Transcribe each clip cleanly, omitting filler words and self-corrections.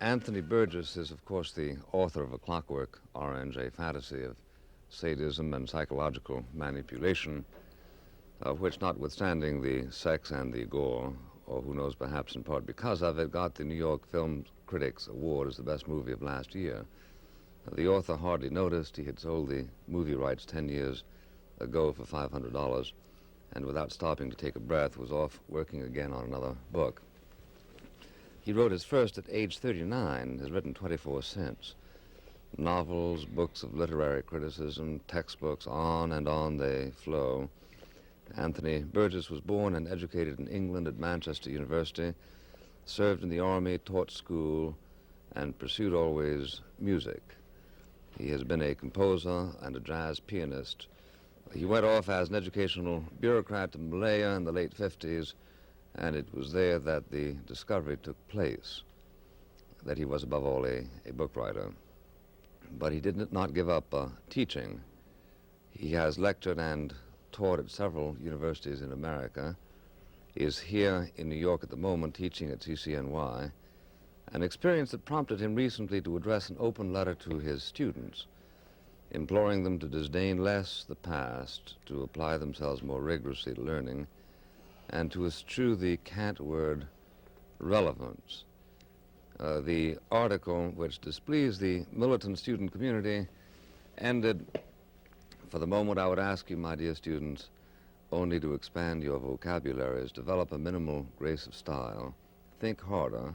Anthony Burgess is, of course, the author of A Clockwork Orange, a fantasy of sadism and psychological manipulation, which, notwithstanding the sex and the gore, or who knows, perhaps in part because of it, got the New York Film Critics Award as the best movie of last year. The author hardly noticed. He had sold the movie rights 10 years ago for $500, and without stopping to take a breath, was off working again on another book. He wrote his first at age 39, has written 24 since. Novels, books of literary criticism, textbooks, on and on they flow. Anthony Burgess was born and educated in England at Manchester University, served in the Army, taught school, and pursued always music. He has been a composer and a jazz pianist. He went off as an educational bureaucrat to Malaya in the late 50s, and it was there that the discovery took place, that he was above all a book writer. But he did not give up teaching. He has lectured and taught at several universities in America, is here in New York at the moment teaching at CCNY, an experience that prompted him recently to address an open letter to his students, imploring them to disdain less the past, to apply themselves more rigorously to learning, and to eschew the cant word relevance. The article, which displeased the militant student community, ended, "For the moment, I would ask you, my dear students, only to expand your vocabularies, develop a minimal grace of style, think harder,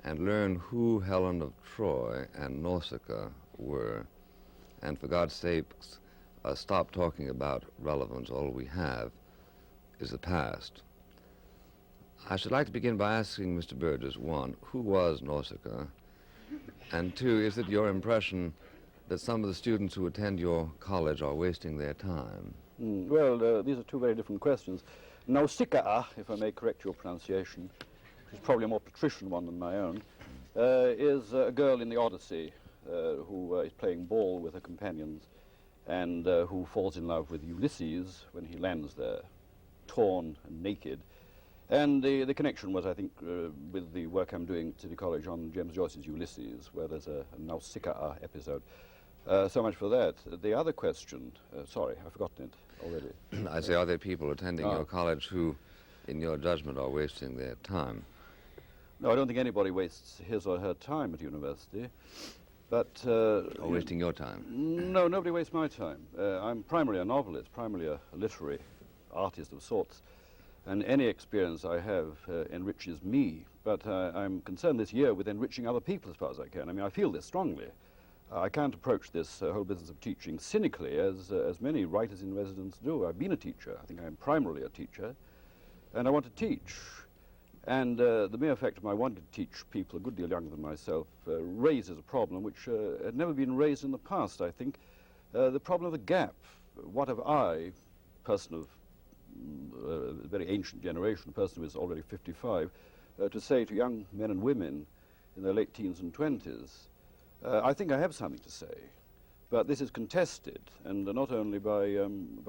and learn who Helen of Troy and Nausicaa were. And for God's sakes, stop talking about relevance. All we have is the past." I should like to begin by asking Mr. Burgess, one, who was Nausicaa? And two, is it your impression that some of the students who attend your college are wasting their time? Well, these are two very different questions. Nausicaa, if I may correct your pronunciation, which is probably a more patrician one than my own, is a girl in the Odyssey who is playing ball with her companions and who falls in love with Ulysses when he lands there, torn and naked. And the connection was, I think, with the work I'm doing at City College on James Joyce's Ulysses, where there's a Nausicaa episode. So much for that. The other question, sorry, I've forgotten it already. I say, are there people attending your college who, in your judgment, are wasting their time? No, I don't think anybody wastes his or her time at university, but... or wasting your time? No, nobody wastes my time. I'm primarily a novelist, primarily a literary artist of sorts, and any experience I have enriches me, but I'm concerned this year with enriching other people as far as I can. I mean, I feel this strongly. I can't approach this whole business of teaching cynically, as many writers in residence do. I've been a teacher. I think I'm primarily a teacher, and I want to teach. And the mere fact of my wanting to teach people a good deal younger than myself raises a problem which had never been raised in the past, I think. The problem of the gap. What have I, person of a very ancient generation, a person who is already 55, to say to young men and women in their late teens and 20s? I think I have something to say, but this is contested, and not only by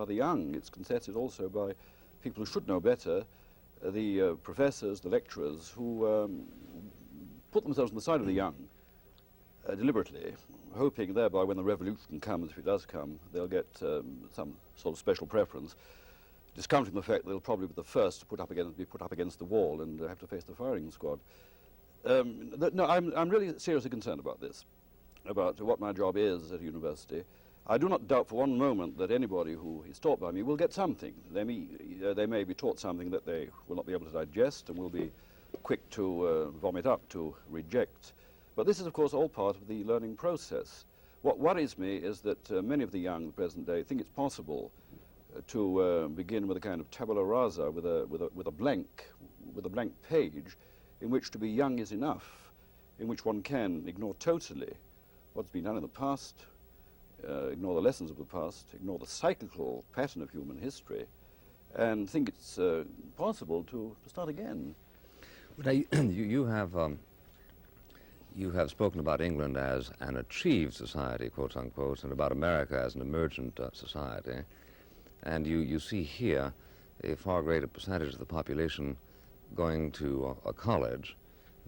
the young, it's contested also by people who should know better, the professors, the lecturers, who put themselves on the side of the young deliberately, hoping thereby when the revolution comes, if it does come, they'll get some sort of special preference, discounting the fact that they'll probably be the first to be put up against the wall and have to face the firing squad. No, I'm really seriously concerned about this, about what my job is at university. I do not doubt for one moment that anybody who is taught by me will get something. They may be taught something that they will not be able to digest and will be quick to vomit up, to reject. But this is, of course, all part of the learning process. What worries me is that many of the young in the present day think it's possible to begin with a kind of tabula rasa, with a blank page, in which to be young is enough, in which one can ignore totally what's been done in the past, ignore the lessons of the past, ignore the cyclical pattern of human history, and think it's possible to start again. Now, you have spoken about England as an achieved society, quote unquote, and about America as an emergent society, and you see here a far greater percentage of the population going to a college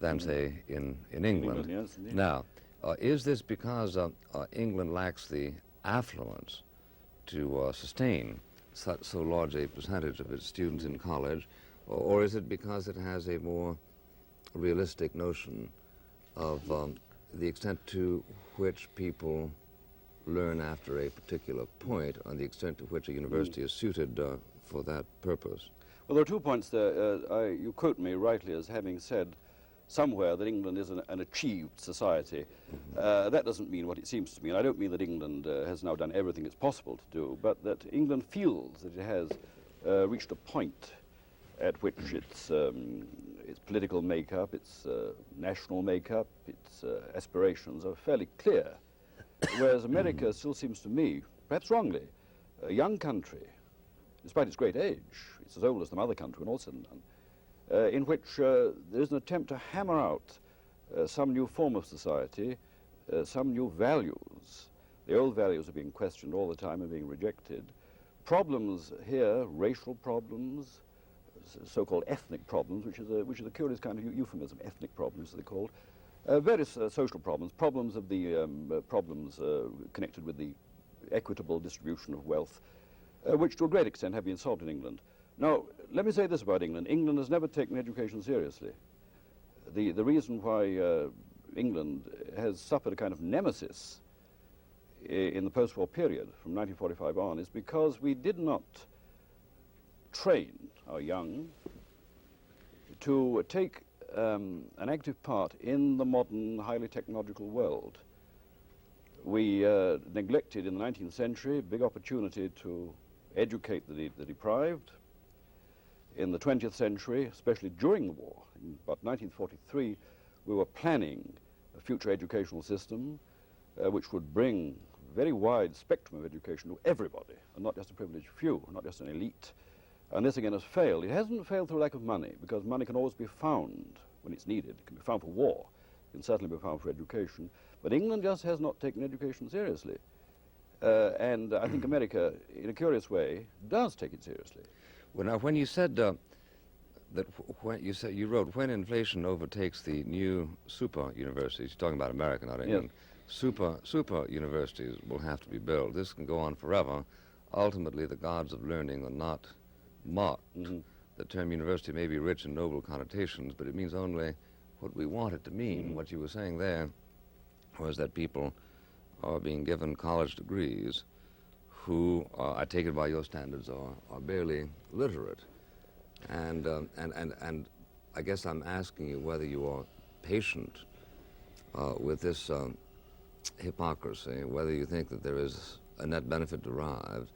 than, say, in England. Yes, indeed. Now, is this because England lacks the affluence to sustain so large a percentage of its students in college, or is it because it has a more realistic notion of the extent to which people learn after a particular point, on the extent to which a university is suited for that purpose? Well, there are 2 points there. You quote me rightly as having said somewhere that England is an achieved society. That doesn't mean what it seems to mean. I don't mean that England has now done everything it's possible to do, but that England feels that it has reached a point at which its political makeup, its national makeup, its aspirations are fairly clear. Whereas America still seems to me, perhaps wrongly, a young country, despite its great age. It's as old as the mother country, and also none, in which there is an attempt to hammer out some new form of society, some new values. The old values are being questioned all the time and being rejected. Problems here, racial problems, so-called ethnic problems, which is a curious kind of euphemism, ethnic problems, they're called. Various social problems, problems of the problems connected with the equitable distribution of wealth, which to a great extent have been solved in England. Now, let me say this about England. England has never taken education seriously. The reason why England has suffered a kind of nemesis in the post-war period from 1945 on is because we did not train our young to take an active part in the modern, highly technological world. We neglected in the 19th century a big opportunity to educate the deprived. In the 20th century, especially during the war, in about 1943, we were planning a future educational system which would bring a very wide spectrum of education to everybody, and not just a privileged few, not just an elite. And this again has failed. It hasn't failed through lack of money, because money can always be found when it's needed. It can be found for war. It can certainly be found for education. But England just has not taken education seriously. And I think America, in a curious way, does take it seriously. Well, now, when you said when you wrote, when inflation overtakes the new super universities, you're talking about America, not England, Yes. super universities will have to be built. This can go on forever. Ultimately, the gods of learning are not mocked. Mm-hmm. The term university may be rich in noble connotations, but it means only what we want it to mean. Mm-hmm. What you were saying there was that people are being given college degrees who, I take it by your standards, are barely literate. And I guess I'm asking you whether you are patient with this hypocrisy, whether you think that there is a net benefit derived,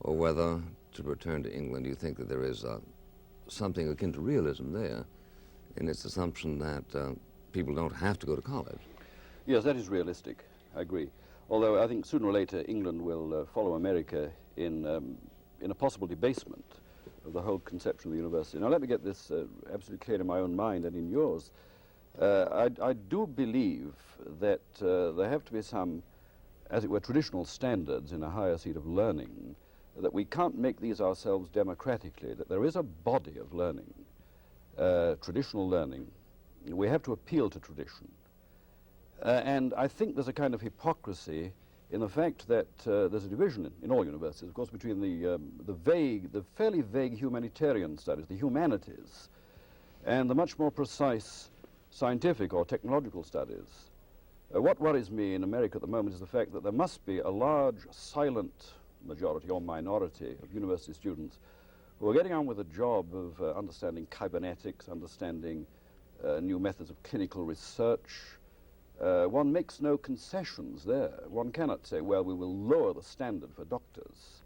or whether, to return to England, you think that there is something akin to realism there in its assumption that people don't have to go to college. Yes, that is realistic. I agree. Although I think sooner or later England will follow America in a possible debasement of the whole conception of the university. Now let me get this absolutely clear in my own mind and in yours. I do believe that there have to be some, as it were, traditional standards in a higher seat of learning, that we can't make these ourselves democratically, that there is a body of learning, traditional learning. We have to appeal to tradition. And I think there's a kind of hypocrisy in the fact that there's a division in all universities, of course, between the fairly vague humanitarian studies, the humanities, and the much more precise scientific or technological studies. What worries me in America at the moment is the fact that there must be a large silent majority or minority of university students who are getting on with the job of understanding cybernetics, understanding new methods of clinical research. One makes no concessions there. One cannot say, well, we will lower the standard for doctors.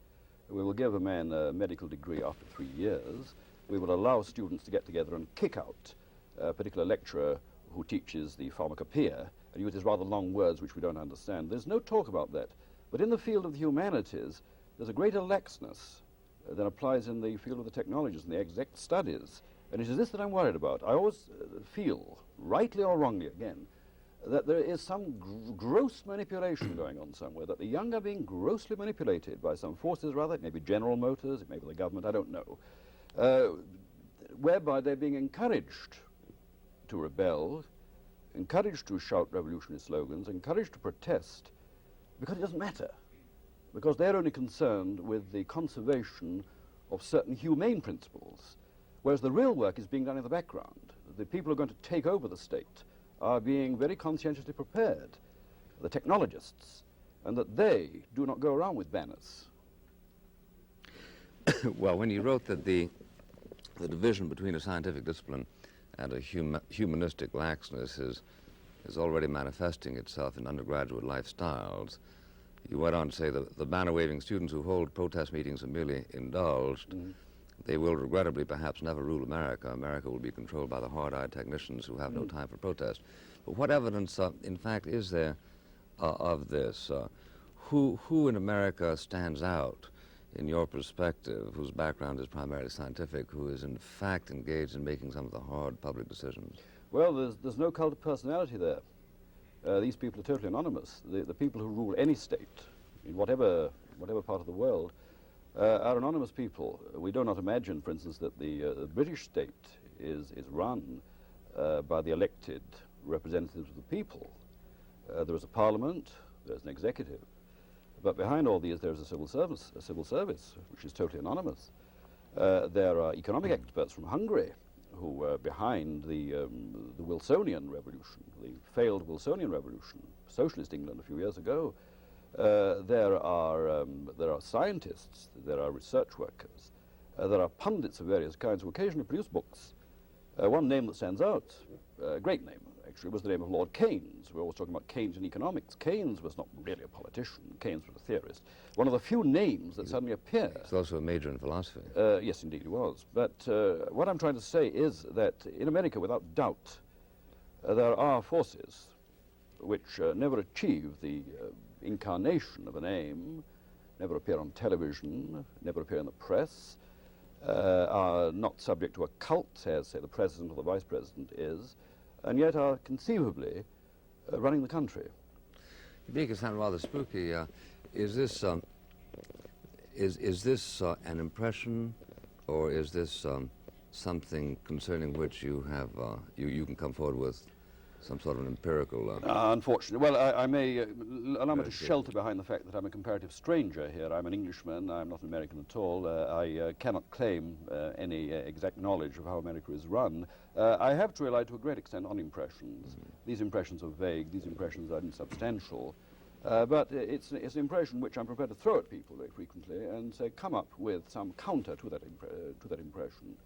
We will give a man a medical degree after 3 years. We will allow students to get together and kick out a particular lecturer who teaches the pharmacopoeia and uses rather long words which we don't understand. There's no talk about that. But in the field of the humanities, there's a greater laxness than applies in the field of the technologies and the exact studies. And it is this that I'm worried about. I always feel, rightly or wrongly again, that there is some gross manipulation going on somewhere, that the young are being grossly manipulated by some forces, rather. It may be General Motors, it may be the government, I don't know, whereby they're being encouraged to rebel, encouraged to shout revolutionary slogans, encouraged to protest, because it doesn't matter, because they're only concerned with the conservation of certain humane principles, whereas the real work is being done in the background. The people who are going to take over the state are being very conscientiously prepared, the technologists, and that they do not go around with banners. Well, when you wrote that the division between a scientific discipline and a humanistic laxness is already manifesting itself in undergraduate lifestyles, you went on to say that the banner-waving students who hold protest meetings are merely indulged. They will regrettably perhaps never rule America. America will be controlled by the hard-eyed technicians who have no time for protest. But what evidence, in fact, is there of this? Who in America stands out, in your perspective, whose background is primarily scientific, who is in fact engaged in making some of the hard public decisions? Well, there's no cult of personality there. These people are totally anonymous. The people who rule any state, in whatever part of the world, are anonymous people. We do not imagine, for instance, that the British state is run by the elected representatives of the people. There is a parliament, there's an executive, but behind all these there's a civil service, which is totally anonymous. There are economic experts from Hungary who were behind the Wilsonian revolution, the failed Wilsonian revolution, socialist England a few years ago. There are scientists, there are research workers, there are pundits of various kinds who occasionally produce books. One name that stands out, a great name actually, was the name of Lord Keynes. We're always talking about Keynes in economics. Keynes was not really a politician. Keynes was a theorist. One of the few names that suddenly appear. He's also a major in philosophy. Yes, indeed he was. But what I'm trying to say is that in America, without doubt, there are forces which never achieve the incarnation of an aim, never appear on television, never appear in the press, are not subject to a cult, as, say, the president or the vice president is, and yet are conceivably running the country. You make it sound rather spooky. Is this an impression, or is this something concerning which you have you can come forward with some sort of an empirical... Unfortunately. Well, I may allow me to shelter behind the fact that I'm a comparative stranger here. I'm an Englishman. I'm not an American at all. I cannot claim any exact knowledge of how America is run. I have to rely to a great extent on impressions. These impressions are vague. These impressions are insubstantial. But it's an impression which I'm prepared to throw at people very frequently and say, come up with some counter to that impression.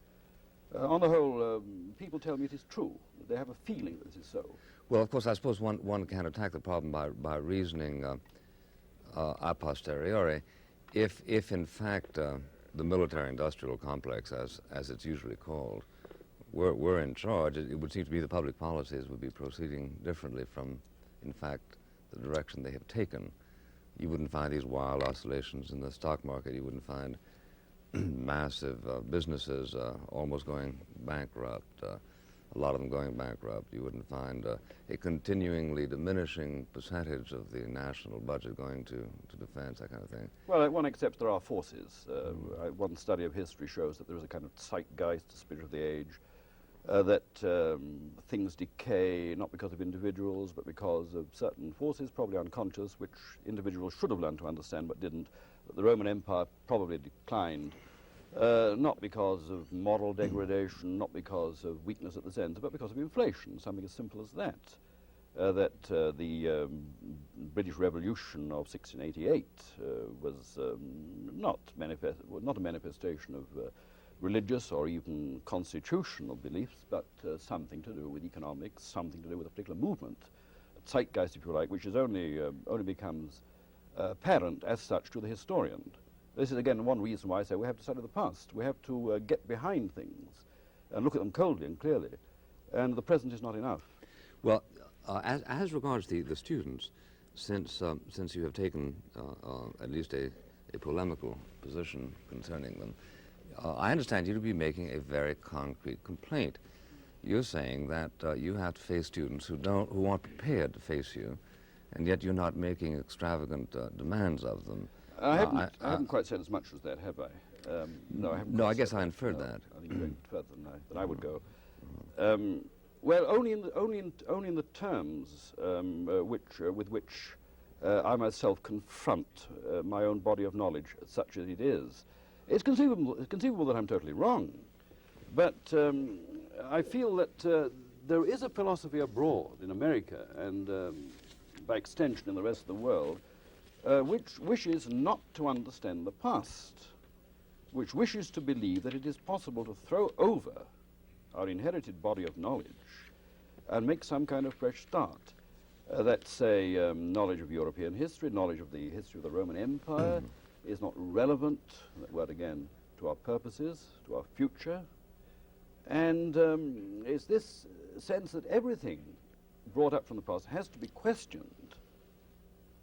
On the whole, people tell me it is true. They have a feeling that this is so. Well, of course, I suppose one can attack the problem by reasoning a posteriori. If in fact the military-industrial complex, as it's usually called, were in charge, it would seem to me the public policies would be proceeding differently from, in fact, the direction they have taken. You wouldn't find these wild oscillations in the stock market. You wouldn't find massive businesses almost going bankrupt, a lot of them going bankrupt. You wouldn't find a continuingly diminishing percentage of the national budget going to defense, that kind of thing. Well, one accepts there are forces. One study of history shows that there is a kind of zeitgeist, spirit of the age, that things decay not because of individuals, but because of certain forces, probably unconscious, which individuals should have learned to understand but didn't. That the Roman Empire probably declined, not because of moral degradation, not because of weakness at the center, but because of inflation, something as simple as that. That the British Revolution of 1688 was not a manifestation of religious or even constitutional beliefs, but something to do with economics, something to do with a particular movement, a zeitgeist, if you like, which is only becomes apparent as such to the historian. This is again one reason why I say we have to study the past. We have to get behind things and look at them coldly and clearly, and the present is not enough. Well, as regards the students, since you have taken at least a polemical position concerning them, I understand you to be making a very concrete complaint. You're saying that you have to face students who aren't prepared to face you, and yet you're not making extravagant demands of them. I haven't quite said as much as that, have I? No, I haven't. No, I guess I inferred that. I think you're going further than I would go. Well, only in the terms with which I myself confront my own body of knowledge, such as it is. It's conceivable that I'm totally wrong, but I feel that there is a philosophy abroad in America and by extension in the rest of the world which wishes not to understand the past, which wishes to believe that it is possible to throw over our inherited body of knowledge and make some kind of fresh start. Let's say knowledge of European history, knowledge of the history of the Roman Empire is not relevant, that word again, to our purposes, to our future. And it's this sense that everything brought up from the past has to be questioned.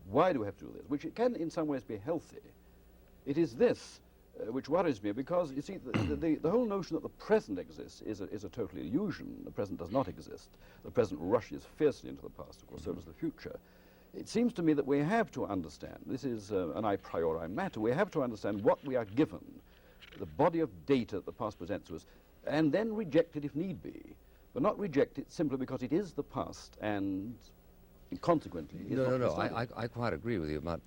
Why do we have to do this? Which it can in some ways be healthy. It is this which worries me, because you see the whole notion that the present exists is a total illusion. The present does not exist. The present rushes fiercely into the past, of course, so does the future. It seems to me that we have to understand, this is an a priori matter, we have to understand what we are given, the body of data that the past presents to us, and then reject it if need be, but not reject it simply because it is the past and consequently is No, I quite agree with you, but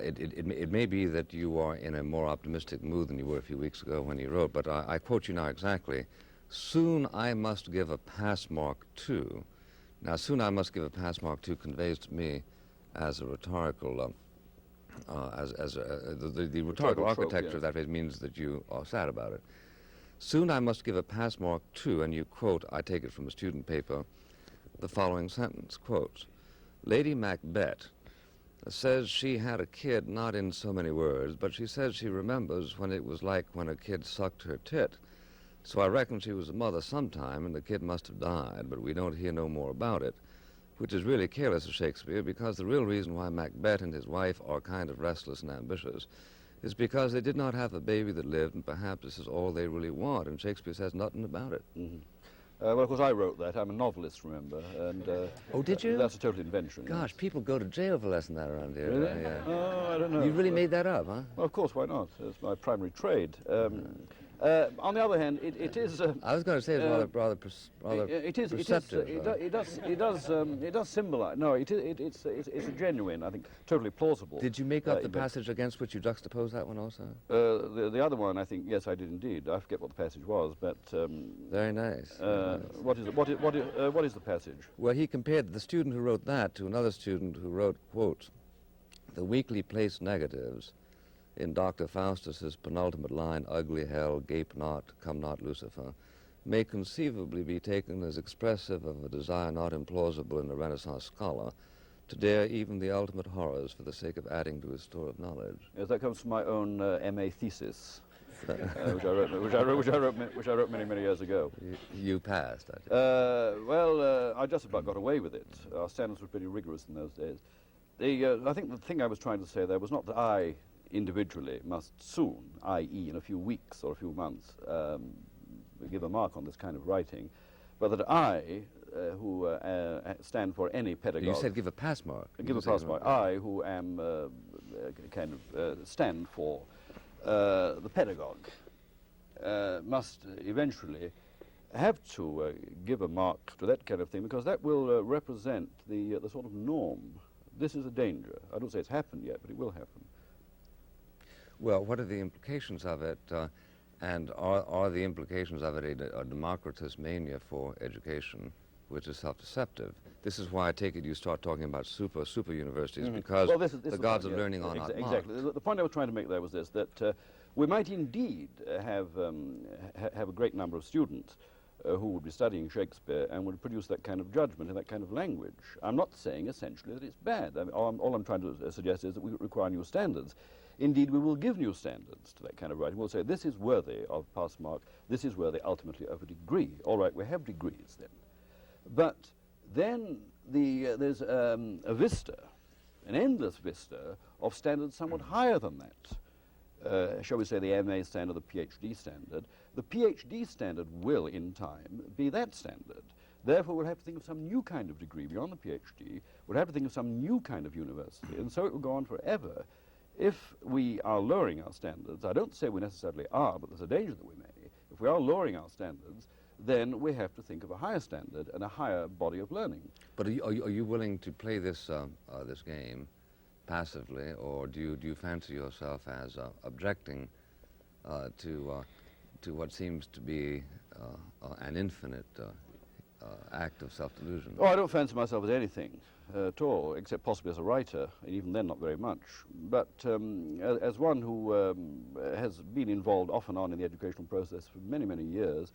it may be that you are in a more optimistic mood than you were a few weeks ago when you wrote, but I quote you now exactly. Soon I must give a pass mark to. Now, soon I must give a pass mark to conveys to me as a rhetorical, the rhetorical architecture trope, of that phrase means that you are sad about it. Soon I must give a pass mark to, and you quote, I take it from a student paper, the following sentence, quote, Lady Macbeth says she had a kid, not in so many words, but she says she remembers when it was like when a kid sucked her tit. So I reckon she was a mother sometime, and the kid must have died, but we don't hear no more about it, which is really careless of Shakespeare, because the real reason why Macbeth and his wife are kind of restless and ambitious is because they did not have a baby that lived, and perhaps this is all they really want, and Shakespeare says nothing about it. Mm-hmm. Well, of course, I wrote that. I'm a novelist, remember, and oh, did you? That's a total invention. Gosh, yes. people go to jail for less than that around here. Really? Yeah. Oh, I don't know. You really made that up, huh? Well, of course, why not? It's my primary trade. On the other hand, it is. I was going to say it's rather perceptive. It does symbolize. No, it's a genuine. I think totally plausible. Did you make up the passage against which you juxtapose that one also? The other one, I think, yes, I did indeed. I forget what the passage was, but. Very nice. What is the passage? Well, he compared the student who wrote that to another student who wrote, quote, the weakly placed negatives in Dr. Faustus's penultimate line, ugly hell, gape not, come not Lucifer, may conceivably be taken as expressive of a desire not implausible in a Renaissance scholar to dare even the ultimate horrors for the sake of adding to his store of knowledge. Yes, that comes from my own MA thesis, which I wrote many years ago. You passed, I think. Well, I just about got away with it. Our standards were pretty rigorous in those days. I think the thing I was trying to say there was not that I individually must soon, i.e. in a few weeks or a few months, give a mark on this kind of writing, but that I, who stand for any pedagogue... You said give a pass mark. Give a pass mark. I, who am stand for the pedagogue, must eventually have to give a mark to that kind of thing, because that will represent the sort of norm. This is a danger. I don't say it's happened yet, but it will happen. Well, what are the implications of it, and are the implications of it a democratist mania for education, which is self-deceptive? This is why I take it you start talking about super universities, because well, this the gods of learning are not exactly. The point I was trying to make there was this, that we might indeed have a great number of students who would be studying Shakespeare and would produce that kind of judgment in that kind of language. I'm not saying essentially that it's bad. I mean, all I'm trying to suggest is that we require new standards. Indeed, we will give new standards to that kind of writing. We'll say, this is worthy of pass mark, this is worthy ultimately of a degree. All right, we have degrees then. But then there's a vista, an endless vista of standards somewhat higher than that. Shall we say the MA standard, the PhD standard. The PhD standard will, in time, be that standard. Therefore, we'll have to think of some new kind of degree beyond the PhD. We'll have to think of some new kind of university, and so it will go on forever. If we are lowering our standards, I don't say we necessarily are, but there's a danger that we may. If we are lowering our standards, then we have to think of a higher standard and a higher body of learning. But are you willing to play this this game passively, or do you fancy yourself as objecting to what seems to be an infinite act of self-delusion? Oh, I don't fancy myself as anything at all, except possibly as a writer, and even then not very much. But as one who has been involved off and on in the educational process for many, many years,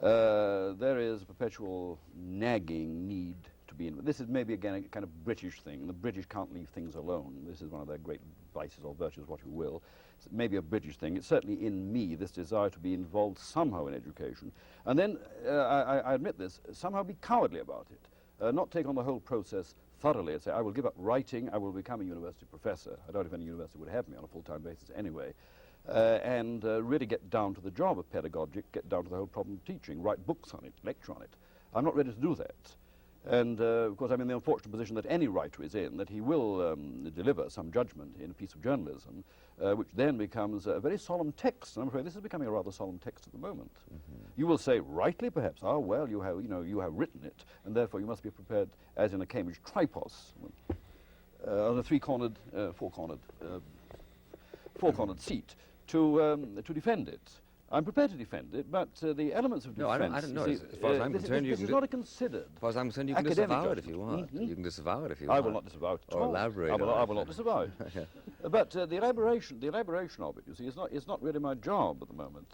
there is a perpetual nagging need to be in. This is maybe, again, a kind of British thing. The British can't leave things alone. This is one of their great vices or virtues, what you will. It's maybe a British thing. It's certainly in me, this desire to be involved somehow in education. And then, I admit this, somehow be cowardly about it. Not take on the whole process thoroughly and say, I will give up writing, I will become a university professor. I doubt if any university would have me on a full-time basis anyway. And really get down to the job of pedagogic, get down to the whole problem of teaching, write books on it, lecture on it. I'm not ready to do that. And of course I'm in the unfortunate position that any writer is in, that he will deliver some judgment in a piece of journalism, which then becomes a very solemn text. And I'm afraid this is becoming a rather solemn text at the moment. Mm-hmm. You will say, rightly perhaps, oh well, you have written it, and therefore you must be prepared, as in a Cambridge tripos, on a four-cornered seat, to defend it. I'm prepared to defend it, but the elements of defense... No, I don't know. As far as I'm concerned, this is not a considered. As far as I'm concerned, you can disavow it if you want. Mm-hmm. You can disavow it if you want. I will not disavow it at all. Or elaborate. I will not disavow it. Yeah. But the elaboration of it, you see, is not really my job at the moment.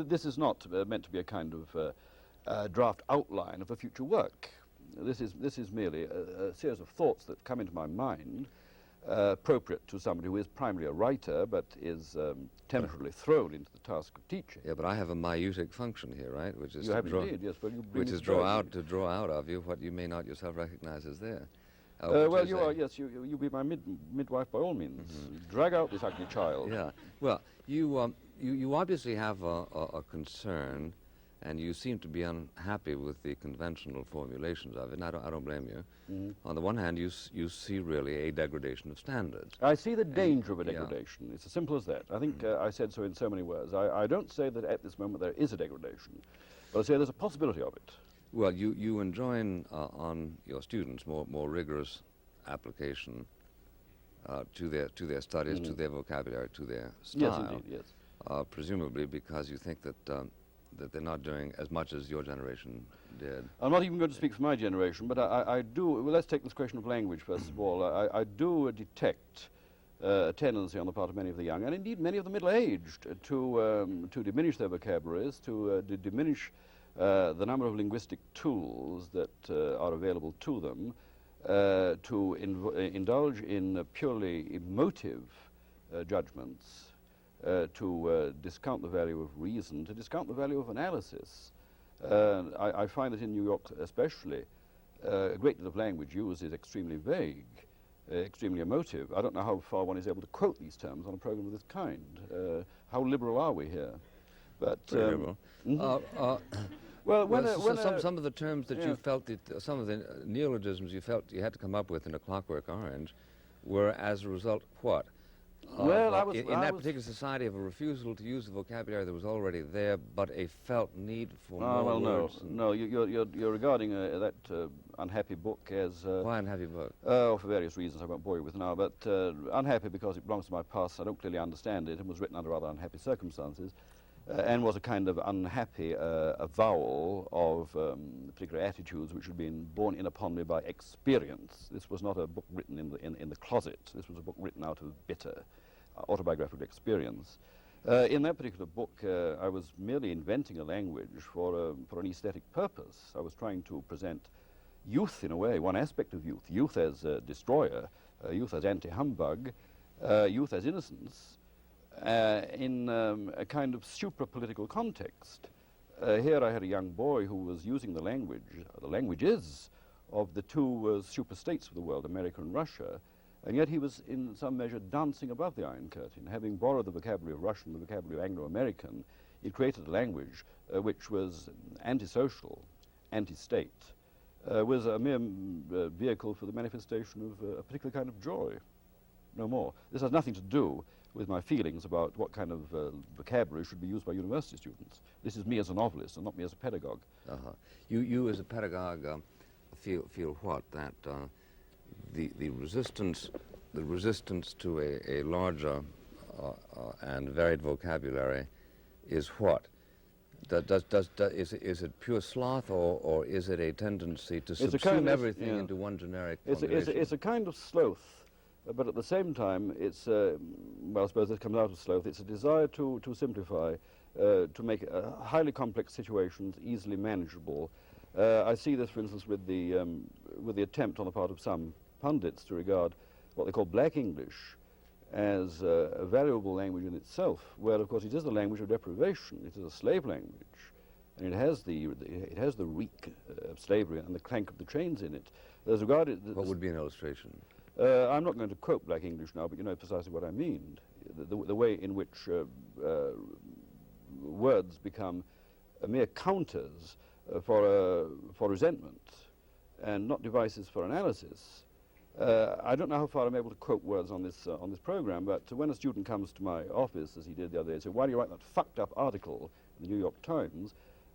This is not meant to be a kind of draft outline of a future work. This is merely a series of thoughts that come into my mind, appropriate to somebody who is primarily a writer but is temporarily thrown into the task of teaching. Yeah, but I have a myitic function here, right? Which is you have indeed, yes. Well, you bring which is draw out of you what you may not yourself recognize as there. Well, you are, yes. You be my midwife by all means. Mm-hmm. Drag out this ugly child. Yeah. Well, you obviously have a concern, and you seem to be unhappy with the conventional formulations of it, and I don't blame you. Mm-hmm. On the one hand, you see really a degradation of standards. I see the danger of a degradation. Yeah. It's as simple as that. I think I said so in so many words. I don't say that at this moment there is a degradation, but I say there's a possibility of it. Well, you enjoin on your students more rigorous application to their studies, to their vocabulary, to their style. Yes, indeed, yes. Presumably because you think that they're not doing as much as your generation did. I'm not even going to speak for my generation, but I do, well, let's take this question of language first of all. I do detect a tendency on the part of many of the young, and indeed many of the middle-aged, to diminish their vocabularies, to diminish the number of linguistic tools that are available to them, to indulge in purely emotive judgments, to discount the value of reason, to discount the value of analysis. I find that in New York especially, a great deal of language used is extremely vague, extremely emotive. I don't know how far one is able to quote these terms on a program of this kind. How liberal are we here? But liberal. Well, some of the terms that you felt that some of the neologisms you felt you had to come up with in A Clockwork Orange were as a result what? Well, in that particular society of a refusal to use the vocabulary that was already there, but a felt need for more words. No, you're regarding that unhappy book as... Why unhappy book? For various reasons I won't bore you with now, but unhappy because it belongs to my past. I don't clearly understand it and was written under rather unhappy circumstances, and was a kind of unhappy avowal of particular attitudes which had been borne in upon me by experience. This was not a book written in the closet. This was a book written out of bitter autobiographical experience. In that particular book, I was merely inventing a language for an aesthetic purpose. I was trying to present youth in a way, one aspect of youth as destroyer, youth as anti-humbug, youth as innocence, in a kind of supra-political context. Here I had a young boy who was using the languages of the two super-states of the world, America and Russia, and yet he was in some measure dancing above the Iron Curtain. Having borrowed the vocabulary of Russian, the vocabulary of Anglo-American, it created a language which was antisocial, anti-state, was a mere vehicle for the manifestation of a particular kind of joy. no more. This has nothing to do with my feelings about what kind of vocabulary should be used by university students. This is me as a novelist and not me as a pedagogue. You as a pedagogue feel what? That the resistance to a larger and varied vocabulary is what? Is it pure sloth, or is it a tendency to subsume everything into one generic formulation? It's a kind of sloth, but at the same time, it's, well, I suppose this comes out of sloth, it's a desire to simplify, to make highly complex situations easily manageable. I see this, for instance, with the attempt on the part of some pundits to regard what they call black English as a valuable language in itself, where, of course, it is the language of deprivation. It is a slave language, and it has the reek of slavery and the clank of the chains in it. As regarded, what would be an illustration? I'm not going to quote black English now, but you know precisely what I mean. The way in which words become mere counters for resentment and not devices for analysis. I don't know how far I'm able to quote words on this program, but when a student comes to my office, as he did the other day, and says, "Why do you write that fucked up article in the New York Times?"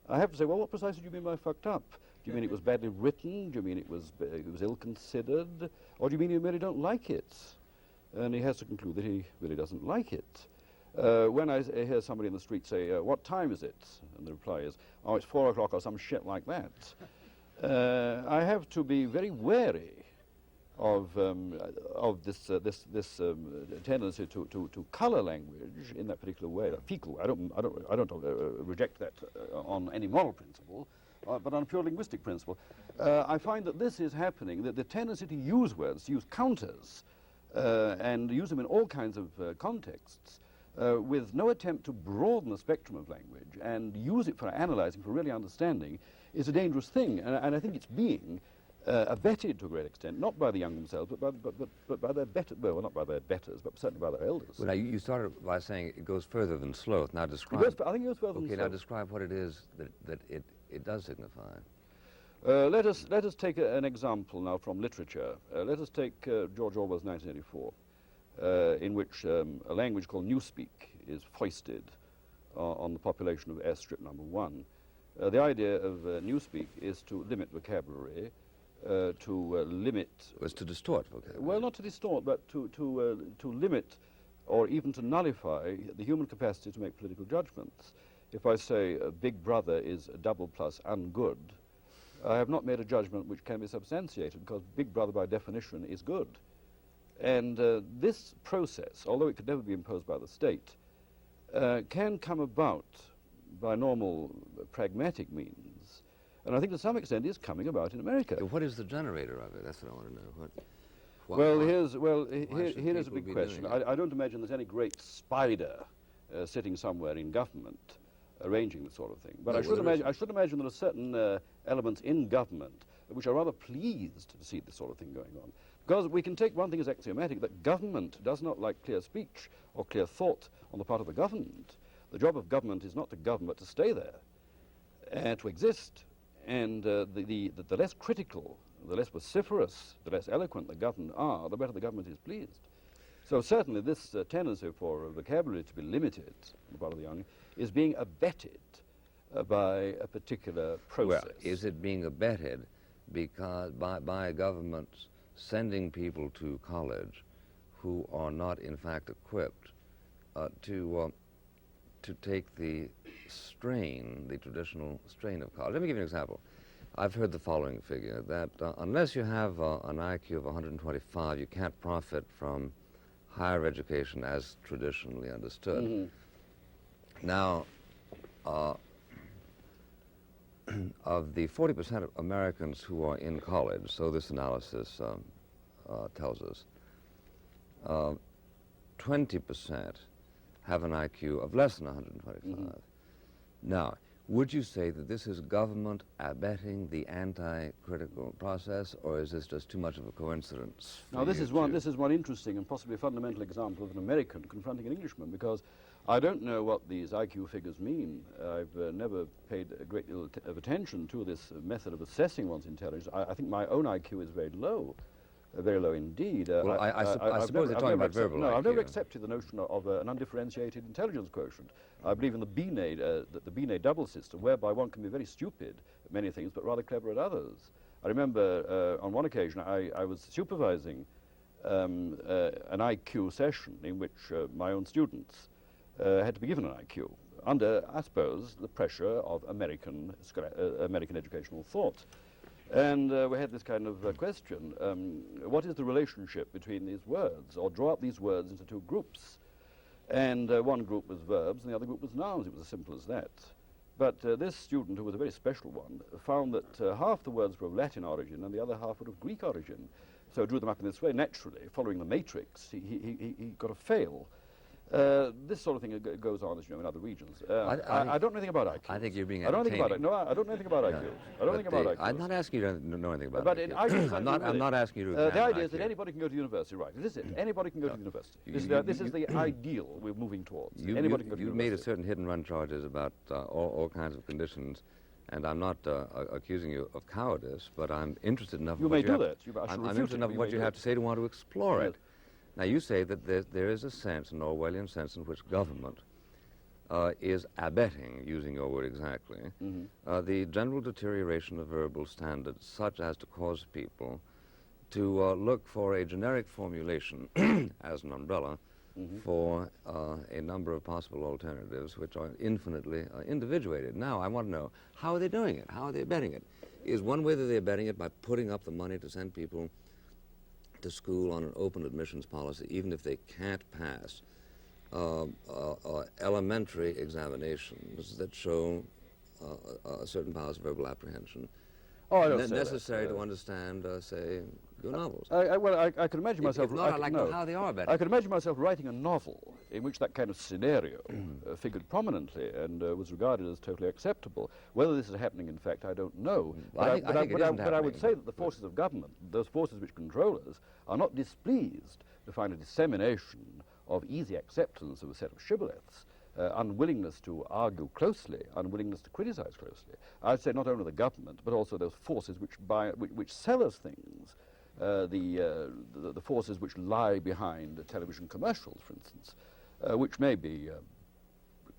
I have to say, "Well, what precisely do you mean by fucked up? Do you mean it was badly written? Do you mean it was ill-considered? Or do you mean you merely don't like it?" And he has to conclude that he really doesn't like it. When I hear somebody in the street say, "What time is it?" and the reply is, "Oh, it's 4 o'clock," or some shit like that, I have to be very wary of this tendency to colour language in that particular way, that fecal. I don't reject that on any moral principle, but on a pure linguistic principle. I find that this is happening. That the tendency to use words, to use counters, and use them in all kinds of contexts, with no attempt to broaden the spectrum of language and use it for analysing, for really understanding, is a dangerous thing. And I think it's being abetted to a great extent, not by the young themselves, but by their betters. Well, not by their betters, but certainly by their elders. Well, now, you started by saying it goes further than sloth. Now describe. I think it goes further than sloth. Okay, now describe what it is that it does signify. Let us take an example now from literature. Let us take George Orwell's 1984, in which a language called Newspeak is foisted on the population of airstrip number 1. The idea of Newspeak is to limit vocabulary, to limit... Was to distort vocabulary. Well, not to distort, but to limit or even to nullify the human capacity to make political judgments. If I say Big Brother is double plus ungood, I have not made a judgment which can be substantiated, because Big Brother by definition is good. And this process, although it could never be imposed by the state, can come about by normal pragmatic means. And I think to some extent is coming about in America. What is the generator of it? That's what I want to know. Here is a big question. I don't imagine there's any great spider sitting somewhere in government arranging this sort of thing. But I should imagine there are certain elements in government which are rather pleased to see this sort of thing going on. Because we can take one thing as axiomatic, that government does not like clear speech or clear thought on the part of the governed. The job of government is not to govern, but to stay there, and to exist. And the less critical, the less vociferous, the less eloquent the governed are, the better the government is pleased. So certainly this tendency for vocabulary to be limited on the part of the young is being abetted by a particular process. Well, is it being abetted because by governments sending people to college who are not in fact equipped to take the strain, the traditional strain of college? Let me give you an example. I've heard the following figure, that unless you have an IQ of 125, you can't profit from higher education as traditionally understood. Mm-hmm. Now, of the 40% of Americans who are in college, so this analysis tells us, 20% have an IQ of less than 125. Mm-hmm. Now, would you say that this is government abetting the anti-critical process, or is this just too much of a coincidence? Now, this is one interesting and possibly fundamental example of an American confronting an Englishman, because I don't know what these IQ figures mean. I've never paid a great deal of attention to this method of assessing one's intelligence. I think my own IQ is very low. very low indeed. Well, I suppose they're talking about verbal IQ. No, I've never accepted the notion of an undifferentiated intelligence quotient. I believe in the Binet double system, whereby one can be very stupid at many things, but rather clever at others. I remember on one occasion I was supervising an IQ session in which my own students had to be given an IQ under, I suppose, the pressure of American educational thought. And we had this kind of question, what is the relationship between these words? Or draw up these words into two groups. And one group was verbs and the other group was nouns. It was as simple as that. But this student, who was a very special one, found that half the words were of Latin origin and the other half were of Greek origin. So drew them up in this way. Naturally, following the matrix, he got a fail. This sort of thing goes on, as you know, in other regions. I don't know anything about IQ. I think you're being I don't think about entertaining. it. No, I don't know anything about IQ. I don't think about IQ. I'm not asking you to know anything about But IQ. in IQ, I'm not asking you to the idea IQ. is that anybody can go to university, right? This is it. Anybody can go to university. This is the ideal we're moving towards. Anybody can go to university. You made a certain hit-and-run charges about all kinds of conditions, and I'm not accusing you of cowardice, but I'm interested enough. You may do that. I'm interested enough in what you have to say to want to explore it. Now, you say that there is a sense, an Orwellian sense, in which government is abetting, using your word exactly, the general deterioration of verbal standards, such as to cause people to look for a generic formulation as an umbrella for a number of possible alternatives, which are infinitely individuated. Now, I want to know, how are they doing it? How are they abetting it? Is one way that they're abetting it by putting up the money to send people to school on an open admissions policy, even if they can't pass elementary examinations that show certain powers of verbal apprehension necessary to understand, say, your novels? I can imagine myself. If not, I'd like to know how they are abetting. I can imagine myself writing a novel in which that kind of scenario figured prominently and was regarded as totally acceptable. Whether this is happening, in fact, I don't know. Well, but I would say that the forces of government, those forces which control us, are not displeased to find a dissemination of easy acceptance of a set of shibboleths, unwillingness to argue closely, unwillingness to criticize closely. I'd say not only the government, but also those forces which sell us things, the forces which lie behind television commercials, for instance, which may be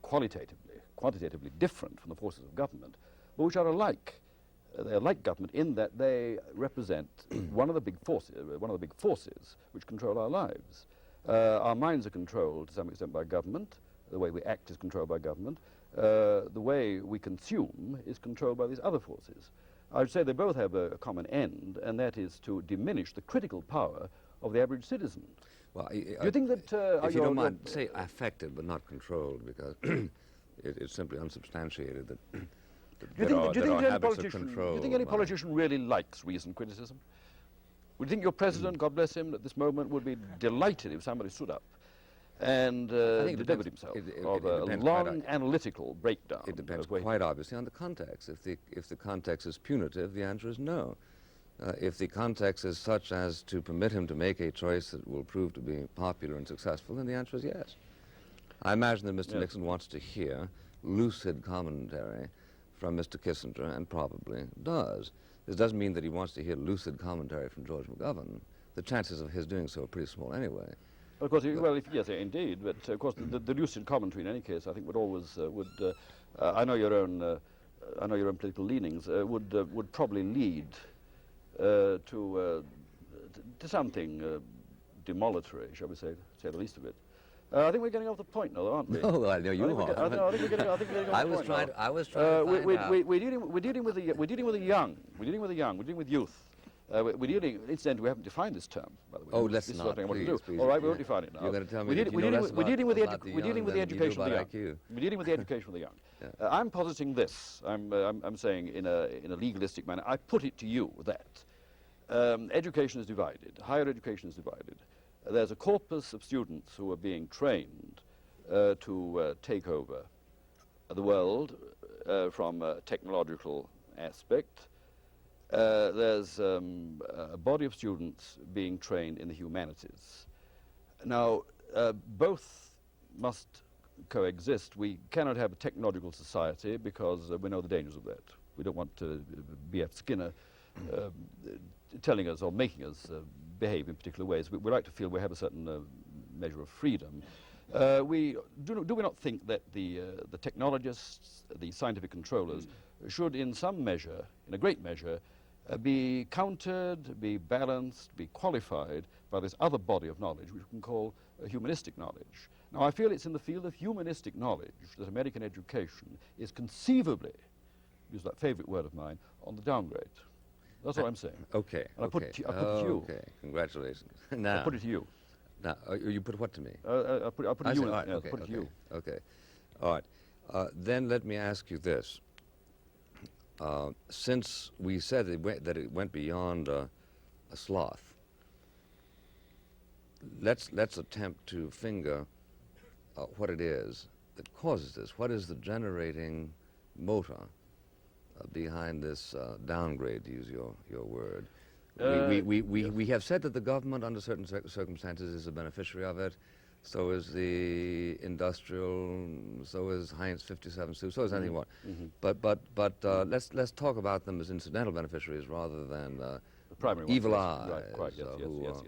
quantitatively different from the forces of government, but which are alike. They are like government in that they represent one of the big forces which control our lives. Our minds are controlled to some extent by government. The way we act is controlled by government. The way we consume is controlled by these other forces. I would say they both have a common end, and that is to diminish the critical power of the average citizen. Well, do you think that... if you don't mind, say affected but not controlled, because it's simply unsubstantiated that there are habits of control. Do you think any politician really likes reasoned criticism? Would you think your president, God bless him, at this moment would be delighted if somebody stood up and delivered himself of a long analytical breakdown? It depends quite obviously on the context. If the context is punitive, the answer is no. If the context is such as to permit him to make a choice that will prove to be popular and successful, then the answer is yes. I imagine that Mr. Nixon wants to hear lucid commentary from Mr. Kissinger, and probably does. This doesn't mean that he wants to hear lucid commentary from George McGovern. The chances of his doing so are pretty small anyway. Of course, yes, indeed. But of course, the lucid commentary, in any case, I think would always I know your own political leanings would probably lead to something demolitory, shall we say the least of it. I think we're getting off the point now, aren't we? No, I know you are. I think we're getting off the point. I was trying to find out. We're dealing with the young. We're dealing with youth. Incidentally, we haven't defined this term, by the way. Oh, let's not, please. All right, we won't define it now. You're going to tell me we're dealing with the education of the young. We're dealing with the education of the young. Yeah. I'm positing this. I'm saying in a legalistic manner. I put it to you that education is divided. Higher education is divided. There's a corpus of students who are being trained to take over the world from a technological aspect. There's a body of students being trained in the humanities. Now, both must coexist. We cannot have a technological society because we know the dangers of that. We don't want B.F. Skinner telling us or making us behave in particular ways. We like to feel we have a certain measure of freedom. Do we not think that the technologists, the scientific controllers, should in some measure, in a great measure, be countered, be balanced, be qualified by this other body of knowledge, which we can call humanistic knowledge? Now, I feel it's in the field of humanistic knowledge that American education is conceivably, use that favorite word of mine, on the downgrade. That's what I'm saying. Okay. And I put it to you. Okay. Congratulations. Now, I put it to you. Now, you put what to me? I put it to you. Right, Yeah, okay, put it to you. Okay. All right. Then let me ask you this. Since we said that it went beyond a sloth, let's attempt to finger what it is that causes this. What is the generating motor behind this downgrade, to use your word? We have said that the government, under certain circumstances, is a beneficiary of it. So is the industrial. So is Heinz 57. So is anyone. But let's talk about them as incidental beneficiaries rather than the primary evil ones. eyes Right, quite, yes,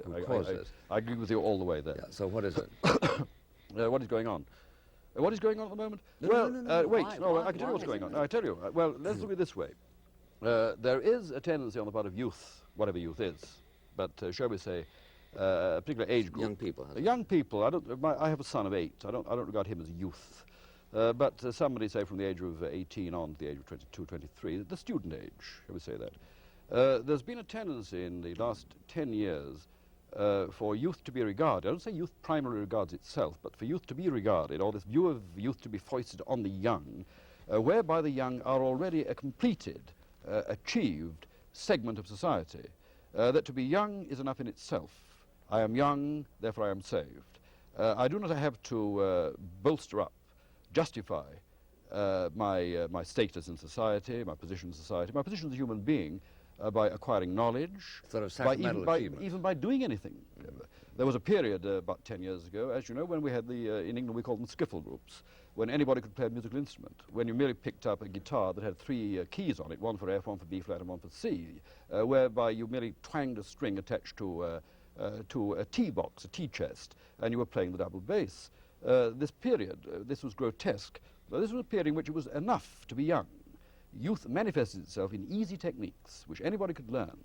who cause this. I agree with you all the way there. Yeah, so what is it? What is going on? What is going on at the moment? No, wait. Why I can tell you what's going on. it? I tell you. Well, let's look at it this way. There is a tendency on the part of youth, whatever youth is, but shall we say, a particular age group. Young people. Young people. I have a son of 8. I don't regard him as youth, but somebody say from the age of 18 on to the age of 22, 23, the student age. Shall we say that? There's been a tendency in the last 10 years for youth to be regarded. I don't say youth primarily regards itself, but for youth to be regarded, or this view of youth to be foisted on the young, whereby the young are already a completed, achieved segment of society. That to be young is enough in itself. I am young, therefore I am saved. I do not have to bolster up, justify my status in society, my position in society, my position as a human being, by acquiring knowledge, Sort of sacramental achievement. even by doing anything. There was a period about 10 years ago, as you know, when we had in England we called them skiffle groups, when anybody could play a musical instrument, when you merely picked up a guitar that had 3 keys on it, one for F, one for B flat, and one for C, whereby you merely twanged a string attached to a tea box, a tea chest, and you were playing the double bass. This period, this was grotesque, but this was a period in which it was enough to be young. Youth manifested itself in easy techniques, which anybody could learn.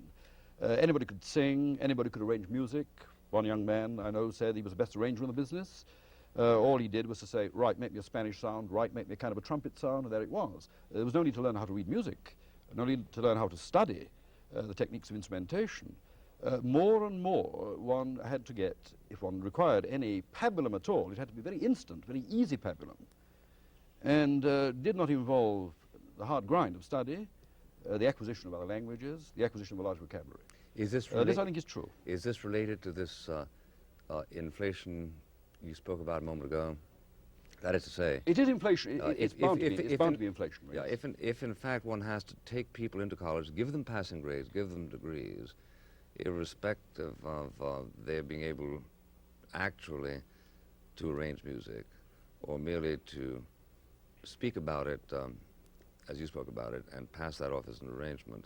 Anybody could sing, anybody could arrange music. One young man I know said he was the best arranger in the business. All he did was to say, right, make me a Spanish sound, right, make me a kind of a trumpet sound, and there it was. There was no need to learn how to read music, no need to learn how to study the techniques of instrumentation. More and more one had to get, if one required any pabulum at all, it had to be very instant, very easy pabulum, and did not involve the hard grind of study, the acquisition of other languages, the acquisition of a large vocabulary. Is this This I think is true. Is this related to this inflation you spoke about a moment ago? That is to say, It is inflation. It's bound to be inflation. yeah, if in fact one has to take people into college, give them passing grades, give them degrees, irrespective of their being able actually to arrange music, or merely to speak about it, as you spoke about it, and pass that off as an arrangement,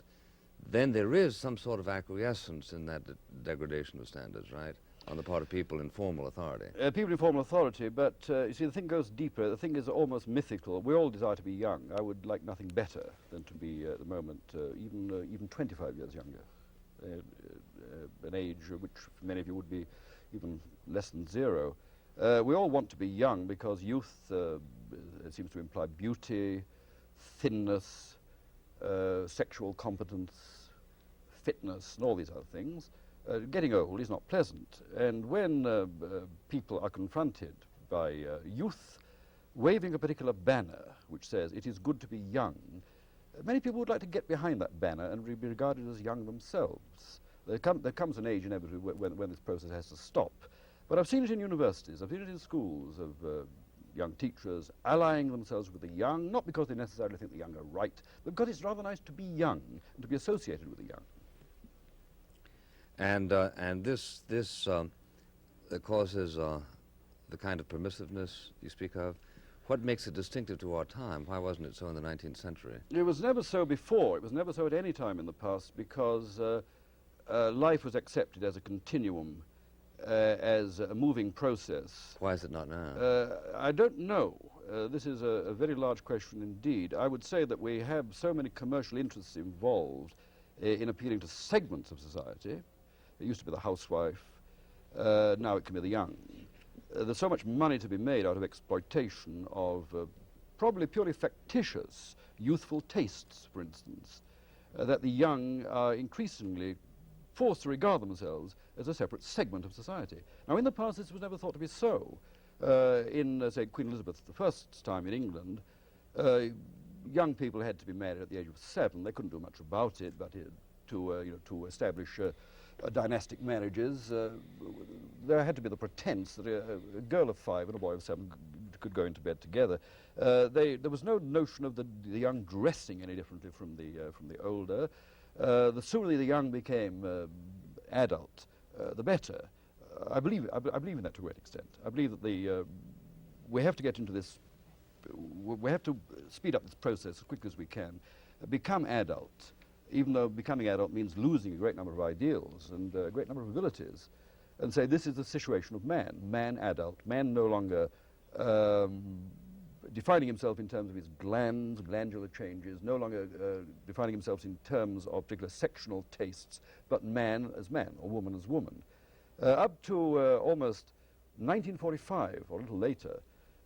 then there is some sort of acquiescence in that degradation of standards, right, on the part of people in formal authority. People in formal authority, but you see, the thing goes deeper. The thing is almost mythical. We all desire to be young. I would like nothing better than to be, at the moment, even 25 years younger, an age which for many of you would be even less than 0. We all want to be young because youth seems to imply beauty, thinness, sexual competence, fitness, and all these other things. Getting old is not pleasant, and when people are confronted by youth waving a particular banner which says it is good to be young, many people would like to get behind that banner and be regarded as young themselves. There comes an age inevitably when this process has to stop. But I've seen it in universities, I've seen it in schools of young teachers allying themselves with the young, not because they necessarily think the young are right, but because it's rather nice to be young and to be associated with the young. And this causes the kind of permissiveness you speak of. What makes it distinctive to our time? Why wasn't it so in the 19th century? It was never so before. It was never so at any time in the past because life was accepted as a continuum, as a moving process. Why is it not now? I don't know. This is a very large question indeed. I would say that we have so many commercial interests involved in appealing to segments of society. It used to be the housewife. Now it can be the young. There's so much money to be made out of exploitation of probably purely factitious youthful tastes, for instance, that the young are increasingly forced to regard themselves as a separate segment of society. Now, in the past, this was never thought to be so. In, say, Queen Elizabeth I's time in England, young people had to be married at the age of 7. They couldn't do much about it, but to establish dynastic marriages, there had to be the pretense that a girl of 5 and a boy of 7 could go into bed together. There was no notion of the young dressing any differently from the older. The sooner the young became adult, the better. I believe in that to a great extent. I believe that we have to get into this. We have to speed up this process as quickly as we can, become adult, even though becoming adult means losing a great number of ideals and a great number of abilities, and say this is the situation of man adult, man no longer defining himself in terms of his glandular changes, no longer defining himself in terms of particular sectional tastes, but man as man or woman as woman. Up to almost 1945 or a little later,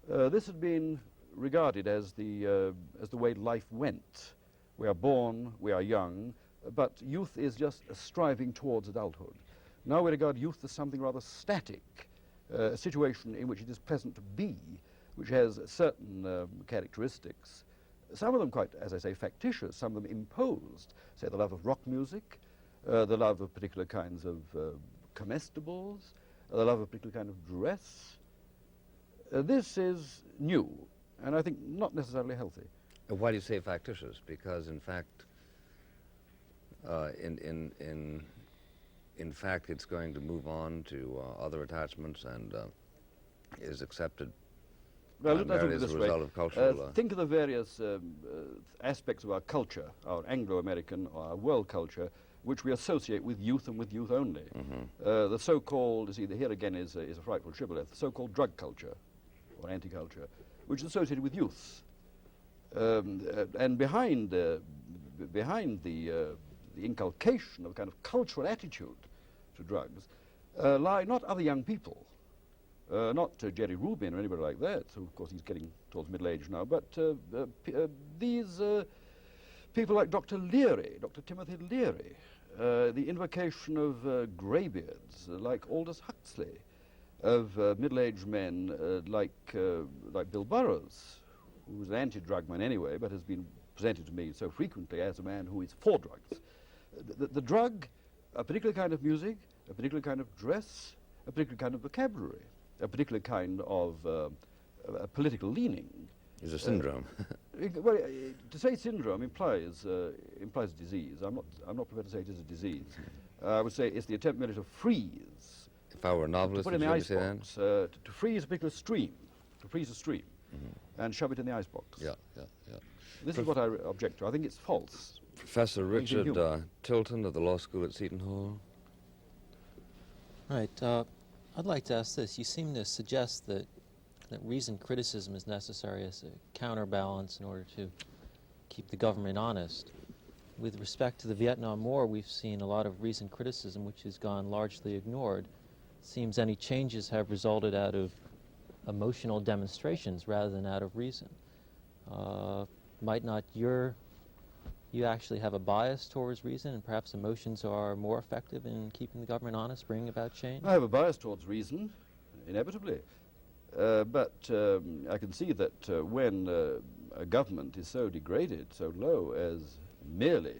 this had been regarded as the way life went. We are born, we are young, but youth is just a striving towards adulthood. Now we regard youth as something rather static, a situation in which it is pleasant to be, which has certain characteristics, some of them quite, as I say, factitious, some of them imposed, say the love of rock music, the love of particular kinds of comestibles, the love of a particular kind of dress. This is new, and I think not necessarily healthy. Why do you say factitious? Because in fact, in fact, it's going to move on to other attachments and is accepted primarily as a result of cultural. Think of the various aspects of our culture, our Anglo-American or our world culture, which we associate with youth and with youth only. The so-called, you see, here again is a frightful shibboleth, the so-called drug culture or anti-culture, which is associated with youth. And behind the inculcation of a kind of cultural attitude to drugs lie not other young people, not Jerry Rubin or anybody like that, who of course he's getting towards middle age now, but these people like Dr. Leary, Dr. Timothy Leary, the invocation of greybeards like Aldous Huxley, of middle-aged men like Bill Burroughs, who's an anti-drug man anyway, but has been presented to me so frequently as a man who is for drugs. The drug, a particular kind of music, a particular kind of dress, a particular kind of vocabulary, a particular kind of political leaning. Is a syndrome. Well, to say syndrome implies disease. I'm not prepared to say it is a disease. I would say it's the attempt merely to freeze. If I were a novelist, to put in the icebox, to freeze a particular stream, to freeze a stream, and shove it in the icebox. Yeah. This is what I object to. I think it's false. Professor Richard Tilton of the Law School at Seton Hall. Right. I'd like to ask this. You seem to suggest that reasoned criticism is necessary as a counterbalance in order to keep the government honest. With respect to the Vietnam War, we've seen a lot of reasoned criticism which has gone largely ignored. It seems any changes have resulted out of emotional demonstrations rather than out of reason. Might not you actually have a bias towards reason, and perhaps emotions are more effective in keeping the government honest, bringing about change? I have a bias towards reason, inevitably. But I can see that when a government is so degraded, so low as merely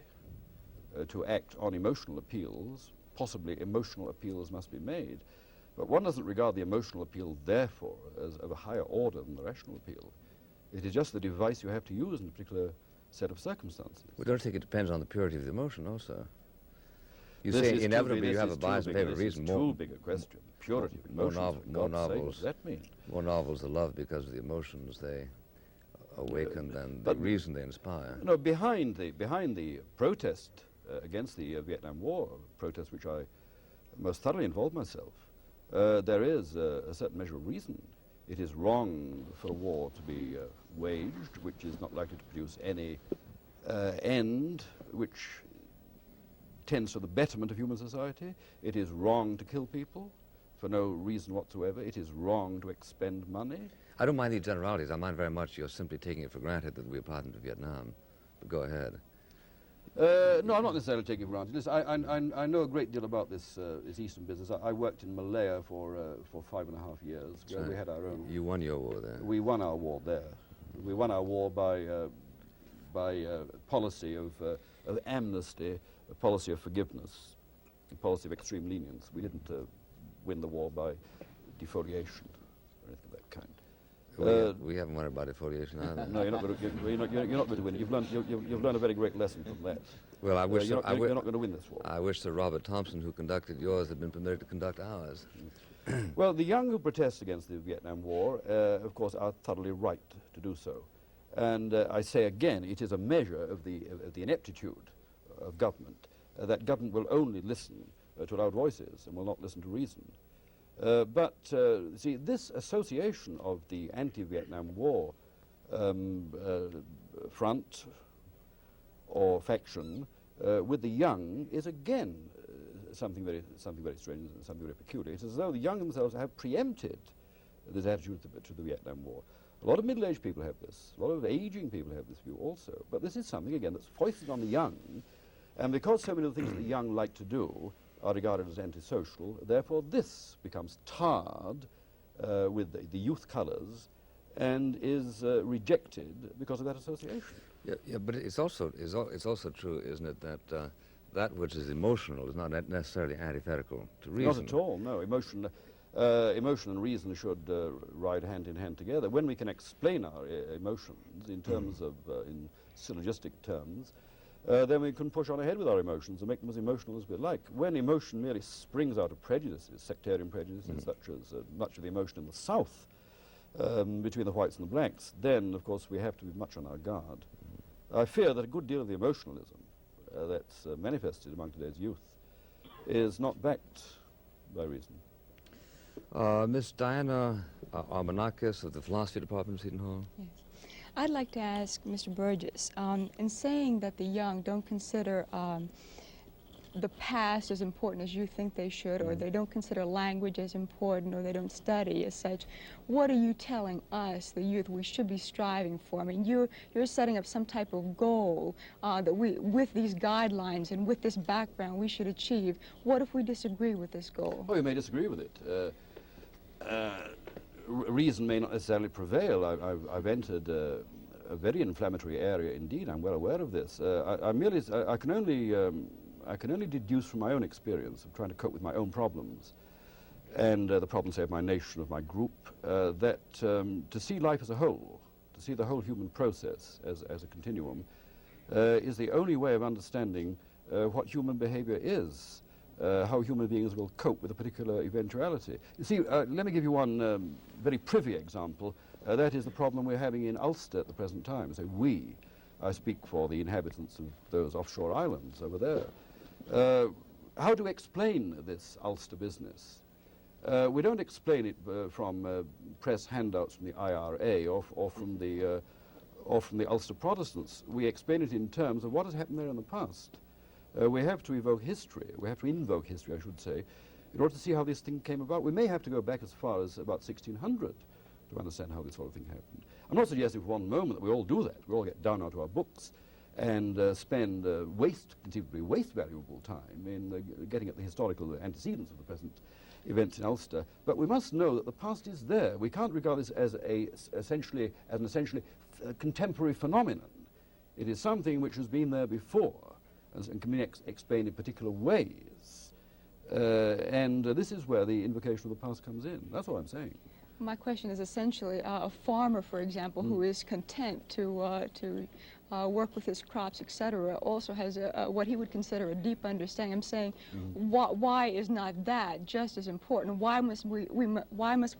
to act on emotional appeals, possibly emotional appeals must be made, but one doesn't regard the emotional appeal, therefore, as of a higher order than the rational appeal. It is just the device you have to use in a particular set of circumstances. We don't think it depends on the purity of the emotion also. You say inevitably you have a bias in favor of reason. This is too big a question. Purity of emotions. More novels. What does that mean? More novels are loved because of the emotions they awaken than the reason they inspire. No, behind the protest against the Vietnam War, a protest which I most thoroughly involved myself, there is a certain measure of reason. It is wrong for a war to be waged, which is not likely to produce any end which tends to the betterment of human society. It is wrong to kill people for no reason whatsoever. It is wrong to expend money. I don't mind the generalities. I mind very much you're simply taking it for granted that we applied them to Vietnam. But go ahead. No, I'm not necessarily taking it for granted. Listen, I know a great deal about this Eastern business. I worked in Malaya for 5.5 years, where we had our own... You won your war there. We won our war there. We won our war by policy of amnesty, a policy of forgiveness, a policy of extreme lenience. We didn't win the war by defoliation or anything of that kind. We haven't won it by defoliation either. No, you're not going to win it. You've learned a very great lesson from that. Well, I wish you're not going to win this war. I wish Sir Robert Thompson, who conducted yours, had been permitted to conduct ours. Well, the young who protest against the Vietnam War, of course, are thoroughly right to do so. And I say again, it is a measure of the ineptitude of government, that government will only listen to loud voices and will not listen to reason. But see, this association of the anti-Vietnam War front or faction with the young is again something very strange and something very peculiar. It's as though the young themselves have preempted this attitude to the Vietnam War. A lot of middle-aged people have this. A lot of aging people have this view also. But this is something, again, that's foisted on the young. And because so many of the things that the young like to do are regarded as antisocial, therefore this becomes tarred with the youth colours and is rejected because of that association. Yeah, but it's also true, isn't it, that that which is emotional is not necessarily antithetical to reason. Not at all, no. Emotion and reason should ride hand in hand together. When we can explain our emotions in terms of, in syllogistic terms, then we can push on ahead with our emotions and make them as emotional as we like. When emotion merely springs out of prejudices, sectarian prejudices, such as much of the emotion in the South between the whites and the blacks, then, of course, we have to be much on our guard. I fear that a good deal of the emotionalism that's manifested among today's youth is not backed by reason. Miss Diana Armenakis of the Philosophy Department, Seton Hall. Yes. I'd like to ask Mr. Burgess, in saying that the young don't consider the past as important as you think they should, or they don't consider language as important, or they don't study as such, what are you telling us, the youth, we should be striving for? I mean, you're setting up some type of goal that we, with these guidelines and with this background, we should achieve. What if we disagree with this goal? Oh, you may disagree with it. Reason may not necessarily prevail. I've entered a very inflammatory area indeed. I'm well aware of this. I can only deduce from my own experience of trying to cope with my own problems and the problems, say, of my nation, of my group, that to see life as a whole, to see the whole human process as a continuum, is the only way of understanding what human behavior is. How human beings will cope with a particular eventuality. You see, let me give you one very privy example. That is the problem we're having in Ulster at the present time. So I speak for the inhabitants of those offshore islands over there. How to explain this Ulster business? We don't explain it from press handouts from the IRA or from the Ulster Protestants. We explain it in terms of what has happened there in the past. We have to evoke history, we have to invoke history, I should say, in order to see how this thing came about. We may have to go back as far as about 1600 to understand how this sort of thing happened. I'm not suggesting for one moment that we all do that. We all get down onto our books and spend conceivably waste valuable time in getting at the historical antecedents of the present events in Ulster. But we must know that the past is there. We can't regard this as an essentially contemporary phenomenon. It is something which has been there before and can be explained in particular ways. And this is where the invocation of the past comes in. That's what I'm saying. My question is essentially a farmer, for example, who is content to work with his crops, etc., also has what he would consider a deep understanding. I'm saying, why is not that just as important? Why must we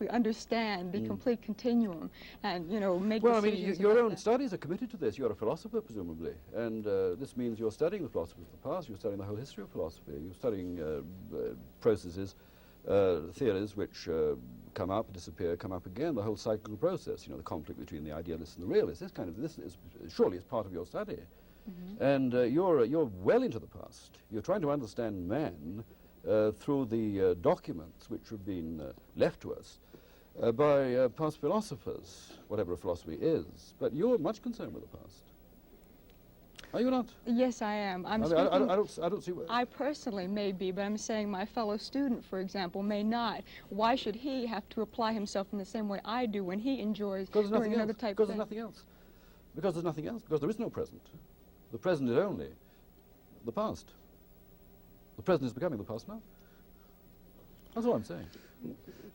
understand the complete continuum and make well, decisions? I mean, your own studies are committed to this. You're a philosopher, presumably, and this means you're studying the philosophers of the past. You're studying the whole history of philosophy. You're studying processes, theories which come up, disappear, come up again, the whole cyclical process, the conflict between the idealists and the realists. This is surely is part of your study. And you're well into the past. You're trying to understand man through the documents which have been left to us by past philosophers, whatever a philosophy is. But you're much concerned with the past. Are you not? Yes, I am. I don't see. I personally may be, but I'm saying my fellow student, for example, may not. Why should he have to apply himself in the same way I do when he enjoys doing another type of thing? Because there's nothing else. Because there's nothing else. Because there is no present. The present is only the past. The present is becoming the past now. That's all I'm saying.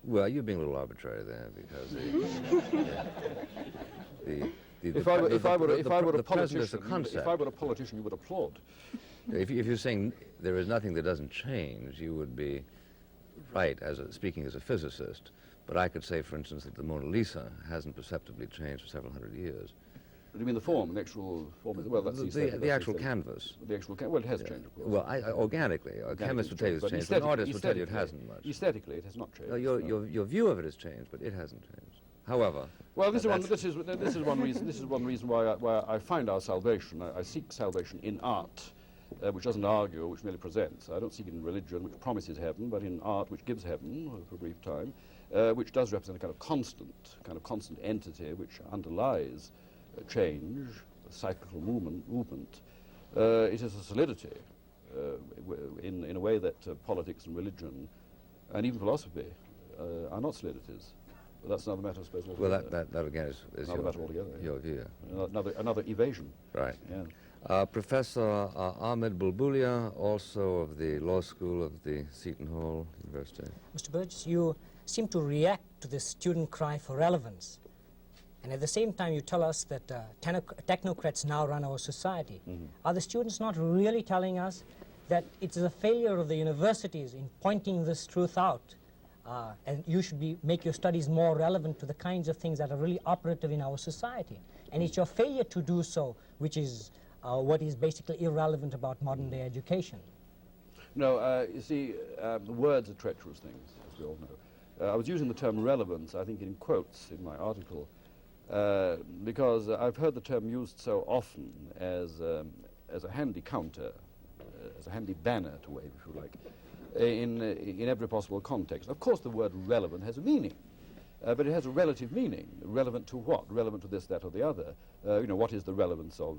Well, you're being a little arbitrary there, because if I were a politician, you would applaud. If you're saying there is nothing that doesn't change, you would be right, speaking as a physicist. But I could say, for instance, that the Mona Lisa hasn't perceptibly changed for several hundred years. You mean the form, the actual form? Well, that's the actual canvas. The actual canvas. Well, it has changed, of course. Well, organically, a chemist would tell you it's changed, but an artist would tell you it hasn't much. Aesthetically, it has not changed. Your view of it has changed, but it hasn't changed. However, well, this is one reason why I find our salvation. I seek salvation in art, which doesn't argue, which merely presents. I don't seek it in religion, which promises heaven, but in art, which gives heaven for a brief time, which does represent a kind of constant entity which underlies change, a cyclical movement. It is a solidity in a way that politics and religion and even philosophy are not solidities. But that's another matter, I suppose. Well, that again is another matter altogether. Your view. Another evasion. Right. Yeah. Professor Ahmed Bulbulia, also of the Law School of the Seton Hall University. Mr. Burgess, you seem to react to this student cry for relevance. And at the same time, you tell us that technocrats now run our society. Are the students not really telling us that it's a failure of the universities in pointing this truth out? And you should make your studies more relevant to the kinds of things that are really operative in our society. And it's your failure to do so which is what is basically irrelevant about modern-day education. No, you see, words are treacherous things, as we all know. I was using the term relevance, I think, in quotes in my article, because I've heard the term used so often as a handy counter, as a handy banner to wave, if you like, in every possible context. Of course, the word relevant has a meaning, but it has a relative meaning. Relevant to what? Relevant to this, that, or the other. What is the relevance of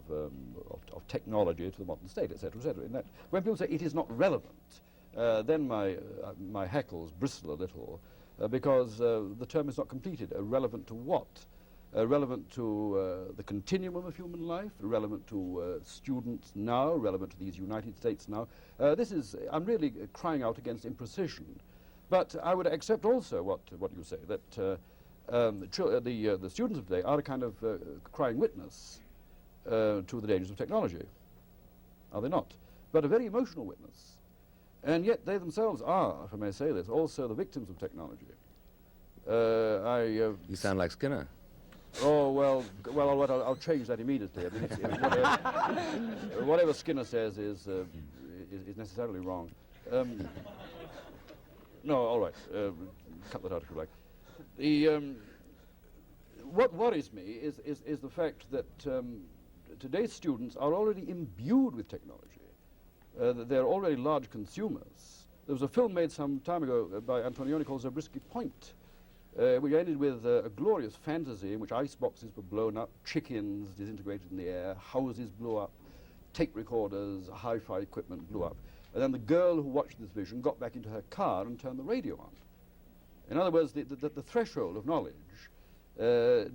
technology to the modern state, etc., etc. When people say it is not relevant, then my hackles bristle a little, because the term is not completed. Relevant to what? Relevant to the continuum of human life, relevant to students now, relevant to these United States now. I'm really crying out against imprecision. But I would accept also what you say, that the students of today are a kind of crying witness to the dangers of technology. Are they not? But a very emotional witness. And yet they themselves are, if I may say this, also the victims of technology. You sound like Skinner. Oh, well, I'll change that immediately. I mean, whatever Skinner says is necessarily wrong. No, all right, cut that out if you like. What worries me is the fact that today's students are already imbued with technology. They're already large consumers. There was a film made some time ago by Antonioni called Zabriskie Point, which ended with a glorious fantasy in which ice boxes were blown up, chickens disintegrated in the air, houses blew up, tape recorders, hi-fi equipment blew up. And then the girl who watched this vision got back into her car and turned the radio on. In other words, the threshold of knowledge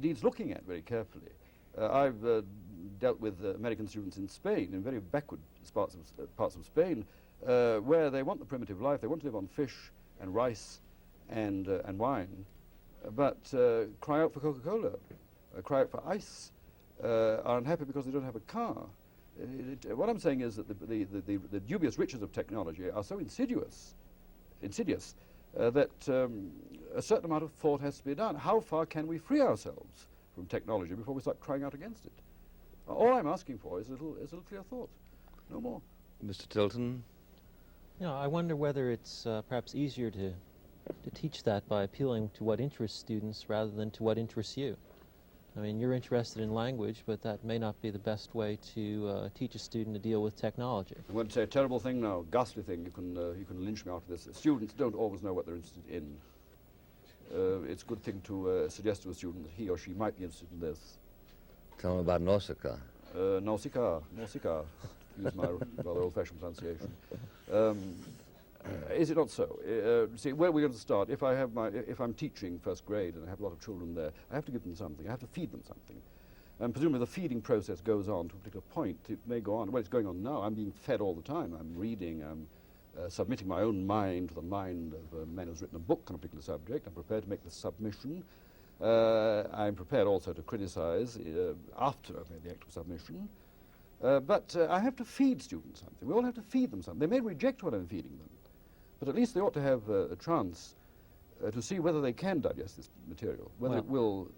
needs looking at very carefully. I've dealt with American students in Spain, in very backward parts of Spain, where they want the primitive life. They want to live on fish and rice and wine. but cry out for Coca-Cola, cry out for ice, are unhappy because they don't have a car. What I'm saying is that the dubious riches of technology are so insidious that a certain amount of thought has to be done. How far can we free ourselves from technology before we start crying out against it? All I'm asking for is a little clear thought, no more. Mr. Tilton? You know, I wonder whether it's perhaps easier to teach that by appealing to what interests students rather than to what interests you. I mean, you're interested in language, but that may not be the best way to teach a student to deal with technology. I'm going to say a terrible thing now, ghastly thing. You can lynch me after this. Students don't always know what they're interested in. It's a good thing to suggest to a student that he or she might be interested in this. Tell them about Nausicaa. Nausicaa, to use my rather old-fashioned pronunciation. Is it not so? See, where are we going to start? If I'm teaching first grade and I have a lot of children there, I have to give them something. I have to feed them something. And presumably the feeding process goes on to a particular point. It may go on. Well, it's going on now. I'm being fed all the time. I'm reading. I'm submitting my own mind to the mind of a man who's written a book on a particular subject. I'm prepared to make the submission. I'm prepared also to criticize after I've made the actual submission. But I have to feed students something. We all have to feed them something. They may reject what I'm feeding them, but at least they ought to have a chance to see whether they can digest this material, whether it will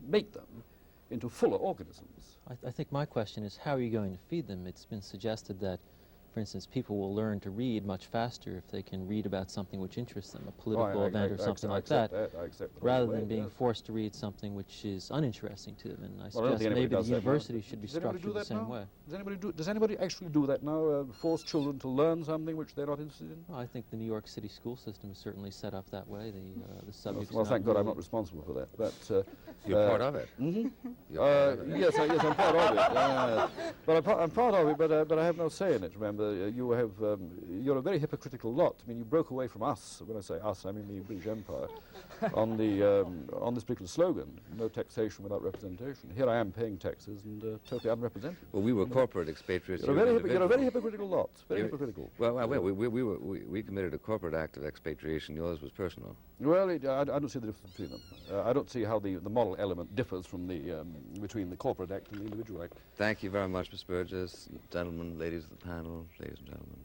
make them into fuller organisms. I think my question is, how are you going to feed them? It's been suggested that, for instance, people will learn to read much faster if they can read about something which interests them, a political event or something like that, rather than being forced to read something which is uninteresting to them. And I suggest maybe the university should be structured the same way. Does anybody actually do that now, force children to learn something which they're not interested in? Well, I think the New York City school system is certainly set up that way. The subjects. Well, thank God I'm not responsible for that. But you're part of it. Mm-hmm. Yes, I'm part of it. But I'm part of it, but I have no say in it. Remember, you're a very hypocritical lot. I mean, you broke away from us. When I say us, I mean the British Empire, on this particular slogan: no taxation without representation. Here I am paying taxes and totally unrepresented. Well, we were corporate expatriates. You're a very hypocritical lot. Very hypocritical. Well, we committed a corporate act of expatriation. Yours was personal. Well, I don't see the difference between them. I don't see how the moral element differs from between the corporate act and the individual act. Thank you very much, Miss Burgess. Gentlemen, ladies of the panel, ladies and gentlemen.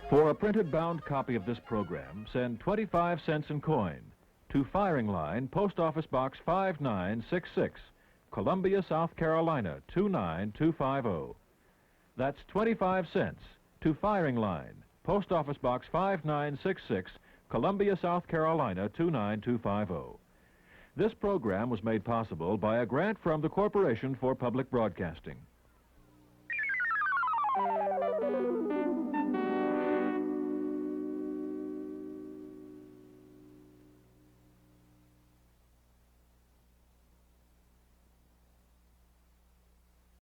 For a printed bound copy of this program, send 25 cents in coin to Firing Line, Post Office Box 5966, Columbia, South Carolina 29250. That's 25 cents to Firing Line, Post Office Box 5966, Columbia, South Carolina 29250. This program was made possible by a grant from the Corporation for Public Broadcasting.